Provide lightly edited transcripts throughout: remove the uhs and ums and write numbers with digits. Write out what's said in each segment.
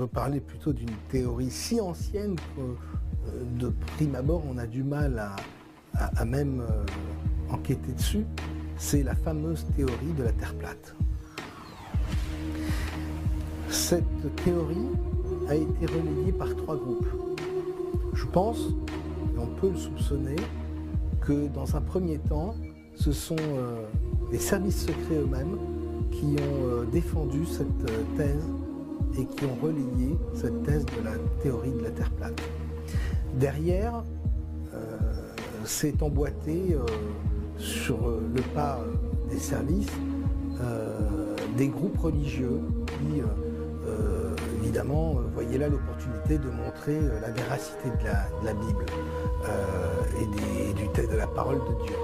parler plutôt d'une théorie si ancienne que de prime abord on a du mal à même enquêter dessus. C'est la fameuse théorie de la Terre plate. Cette théorie a été relayée par 3 groupes. Je pense, et on peut le soupçonner, que dans un premier temps, ce sont les services secrets eux-mêmes qui ont défendu cette thèse et qui ont relayé cette thèse de la théorie de la Terre plate. Derrière, c'est emboîté sur le pas des services des groupes religieux qui, évidemment, voyaient là l'opportunité de montrer la véracité de la Bible et de la parole de Dieu.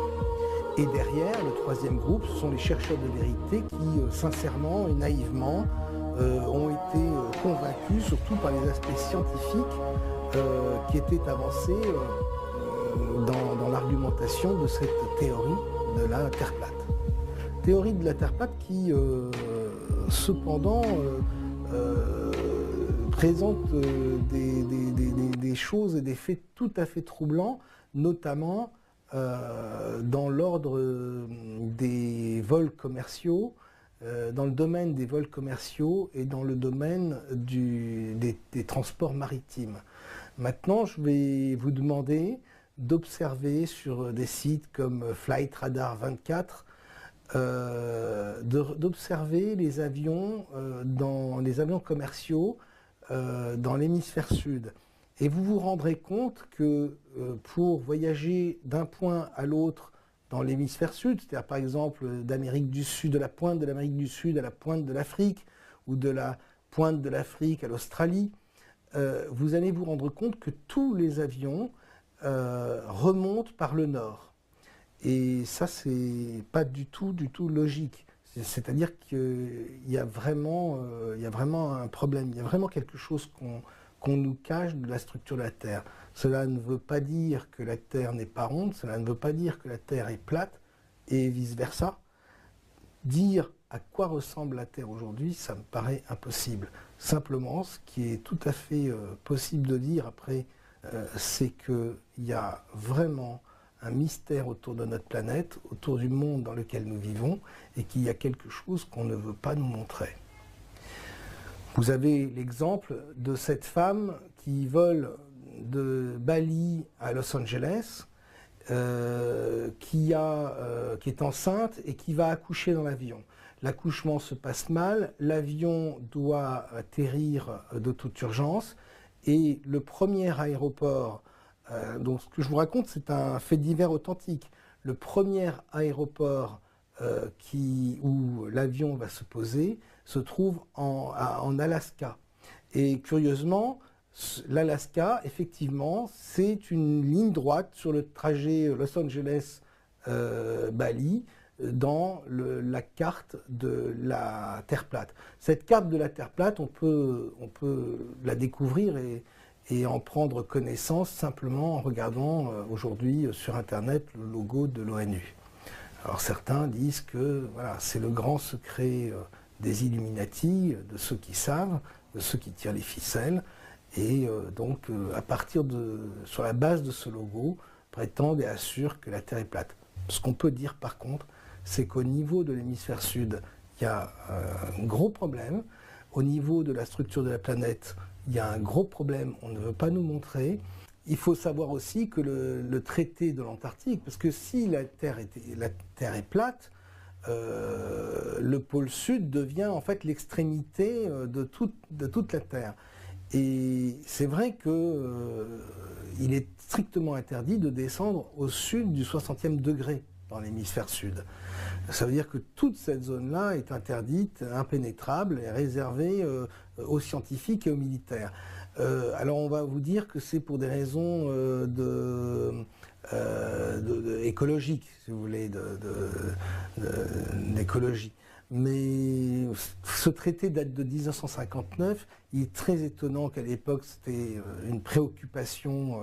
Et derrière, le 3e groupe, ce sont les chercheurs de vérité qui, sincèrement et naïvement, ont été convaincus, surtout par les aspects scientifiques qui étaient avancés dans l'argumentation de cette théorie de la Terre plate. Théorie de la Terre plate qui, cependant, présente des choses et des faits tout à fait troublants, notamment dans l'ordre des vols commerciaux, dans le domaine des vols commerciaux et dans le domaine des transports maritimes. Maintenant, je vais vous demander d'observer sur des sites comme Flight Radar 24, d'observer les avions commerciaux dans l'hémisphère sud. Et vous vous rendrez compte que pour voyager d'un point à l'autre dans l'hémisphère sud, c'est-à-dire par exemple d'Amérique du Sud, de la pointe de l'Amérique du Sud à la pointe de l'Afrique, ou de la pointe de l'Afrique à l'Australie, vous allez vous rendre compte que tous les avions remontent par le nord. Et ça, c'est pas du tout logique. C'est-à-dire qu'il y a vraiment un problème, il y a vraiment quelque chose qu'on nous cache de la structure de la Terre. Cela ne veut pas dire que la Terre n'est pas ronde, cela ne veut pas dire que la Terre est plate, et vice-versa. Dire à quoi ressemble la Terre aujourd'hui, ça me paraît impossible. Simplement, ce qui est tout à fait possible de dire après, c'est qu'il y a vraiment un mystère autour de notre planète, autour du monde dans lequel nous vivons, et qu'il y a quelque chose qu'on ne veut pas nous montrer. Vous avez l'exemple de cette femme qui vole de Bali à Los Angeles, qui est enceinte et qui va accoucher dans l'avion. L'accouchement se passe mal, l'avion doit atterrir de toute urgence, et le premier aéroport, donc ce que je vous raconte, c'est un fait divers authentique. Le premier aéroport où l'avion va se poser se trouve en Alaska. Et curieusement, l'Alaska, effectivement, c'est une ligne droite sur le trajet Los Angeles-Bali dans la carte de la Terre plate. Cette carte de la Terre plate, on peut la découvrir et en prendre connaissance simplement en regardant aujourd'hui sur Internet le logo de l'ONU. Alors certains disent que voilà, c'est le grand secret des Illuminati, de ceux qui savent, de ceux qui tirent les ficelles, et donc sur la base de ce logo, prétendent et assurent que la Terre est plate. Ce qu'on peut dire par contre, c'est qu'au niveau de l'hémisphère sud, il y a un gros problème. Au niveau de la structure de la planète, il y a un gros problème, on ne veut pas nous montrer. Il faut savoir aussi que le traité de l'Antarctique, parce que si la Terre est plate, le pôle sud devient en fait l'extrémité de toute la Terre. Et c'est vrai qu'il est strictement interdit de descendre au sud du 60e degré dans l'hémisphère sud. Ça veut dire que toute cette zone-là est interdite, impénétrable et réservée aux scientifiques et aux militaires. Alors on va vous dire que c'est pour des raisons écologiques, si vous voulez, d'écologie. Mais ce traité date de 1959. Il est très étonnant qu'à l'époque, c'était une préoccupation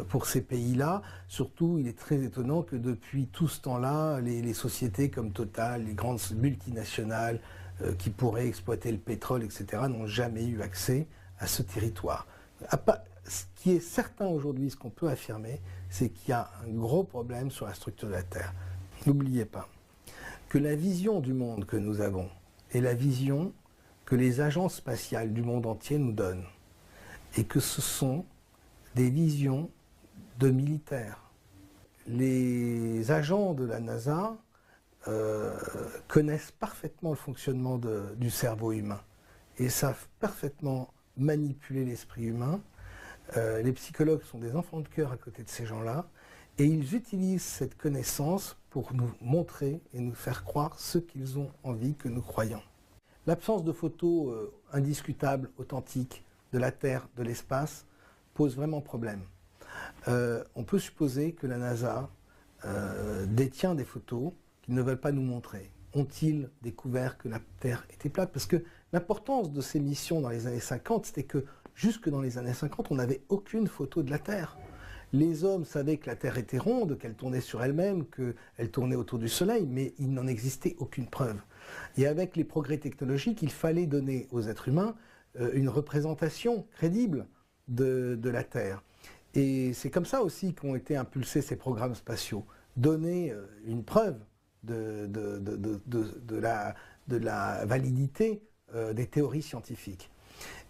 pour ces pays-là. Surtout, il est très étonnant que depuis tout ce temps-là, les sociétés comme Total, les grandes multinationales, qui pourraient exploiter le pétrole, etc., n'ont jamais eu accès à ce territoire. Ce qui est certain aujourd'hui, ce qu'on peut affirmer, c'est qu'il y a un gros problème sur la structure de la Terre. N'oubliez pas que la vision du monde que nous avons est la vision que les agences spatiales du monde entier nous donnent, et que ce sont des visions de militaires. Les agents de la NASA connaissent parfaitement le fonctionnement du cerveau humain et savent parfaitement manipuler l'esprit humain. Les psychologues sont des enfants de cœur à côté de ces gens-là, et ils utilisent cette connaissance pour nous montrer et nous faire croire ce qu'ils ont envie que nous croyions. L'absence de photos indiscutables, authentiques, de la Terre, de l'espace, pose vraiment problème. On peut supposer que la NASA détient des photos qu'ils ne veulent pas nous montrer. Ont-ils découvert que la Terre était plate? Parce que l'importance de ces missions dans les années 50, c'était que jusque dans les années 50, on n'avait aucune photo de la Terre. Les hommes savaient que la Terre était ronde, qu'elle tournait sur elle-même, qu'elle tournait autour du Soleil, mais il n'en existait aucune preuve. Et avec les progrès technologiques, il fallait donner aux êtres humains une représentation crédible de la Terre. Et c'est comme ça aussi qu'ont été impulsés ces programmes spatiaux. Donner une preuve de la validité des théories scientifiques.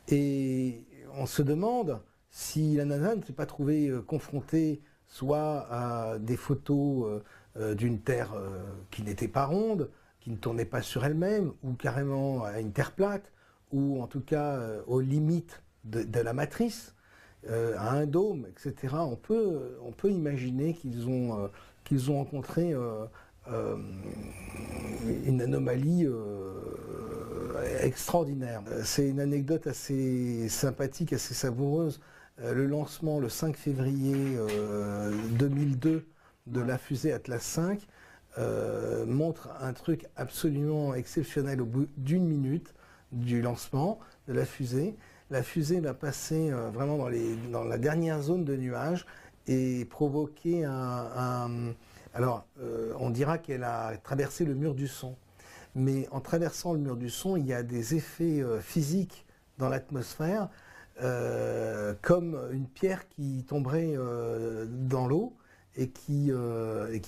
Et on se demande si la NASA ne s'est pas trouvée confrontée soit à des photos d'une Terre qui n'était pas ronde, qui ne tournait pas sur elle-même, ou carrément à une Terre plate, ou en tout cas aux limites de la matrice, à un dôme, etc. On peut imaginer qu'ils ont rencontré une anomalie extraordinaire. C'est une anecdote assez sympathique, assez savoureuse. Le lancement le 5 février 2002 de la fusée Atlas V montre un truc absolument exceptionnel. Au bout d'une minute du lancement de la fusée va passer vraiment dans la dernière zone de nuages et provoquer on dira qu'elle a traversé le mur du son. Mais en traversant le mur du son, il y a des effets physiques dans l'atmosphère, comme une pierre qui tomberait dans l'eau et qui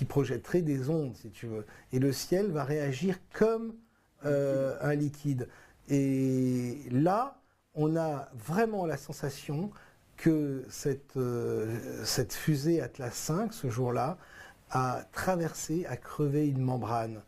projetterait des ondes, si tu veux. Et le ciel va réagir comme un liquide. Et là, on a vraiment la sensation que cette fusée Atlas V, ce jour-là, a traversé, a crevé une membrane.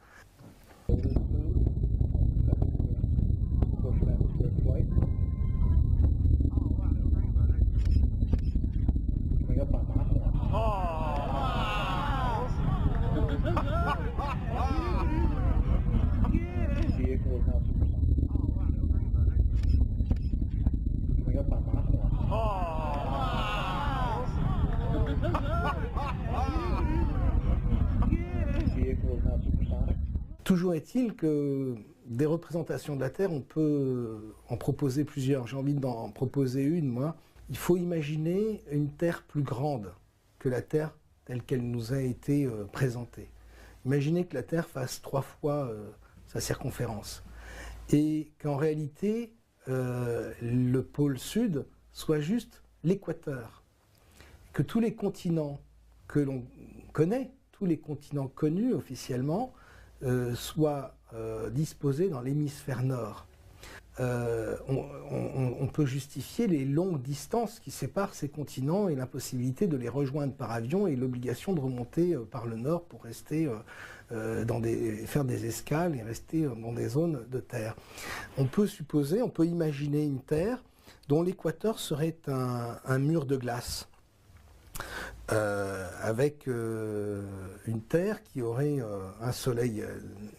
Toujours est-il que des représentations de la Terre, on peut en proposer plusieurs. J'ai envie d'en proposer une, moi. Il faut imaginer une Terre plus grande que la Terre telle qu'elle nous a été présentée. Imaginez que la Terre fasse 3 fois sa circonférence. Et qu'en réalité, le pôle sud soit juste l'équateur. Que tous les continents que l'on connaît, tous les continents connus officiellement, soient disposés dans l'hémisphère nord. On peut justifier les longues distances qui séparent ces continents et l'impossibilité de les rejoindre par avion et l'obligation de remonter par le nord pour rester faire des escales et rester dans des zones de terre. On peut imaginer une terre dont l'équateur serait un mur de glace. Avec une Terre qui aurait un soleil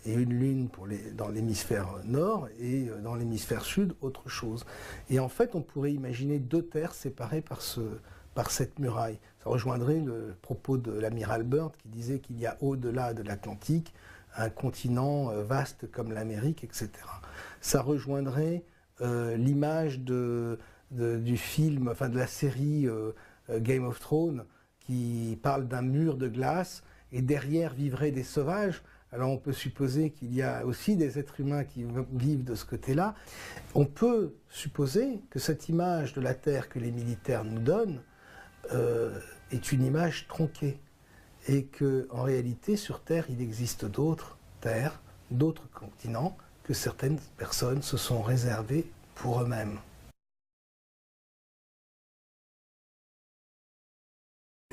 et une lune dans l'hémisphère nord et dans l'hémisphère sud, autre chose. Et en fait, on pourrait imaginer 2 terres séparées par cette muraille. Ça rejoindrait le propos de l'amiral Byrd qui disait qu'il y a au-delà de l'Atlantique un continent vaste comme l'Amérique, etc. Ça rejoindrait l'image du film, enfin de la série Game of Thrones, qui parle d'un mur de glace, et derrière vivraient des sauvages, Alors on peut supposer qu'il y a aussi des êtres humains qui vivent de ce côté-là. On peut supposer que cette image de la Terre que les militaires nous donnent est une image tronquée et qu'en réalité sur Terre il existe d'autres terres, d'autres continents que certaines personnes se sont réservés pour eux-mêmes.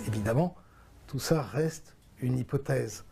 Évidemment, tout ça reste une hypothèse.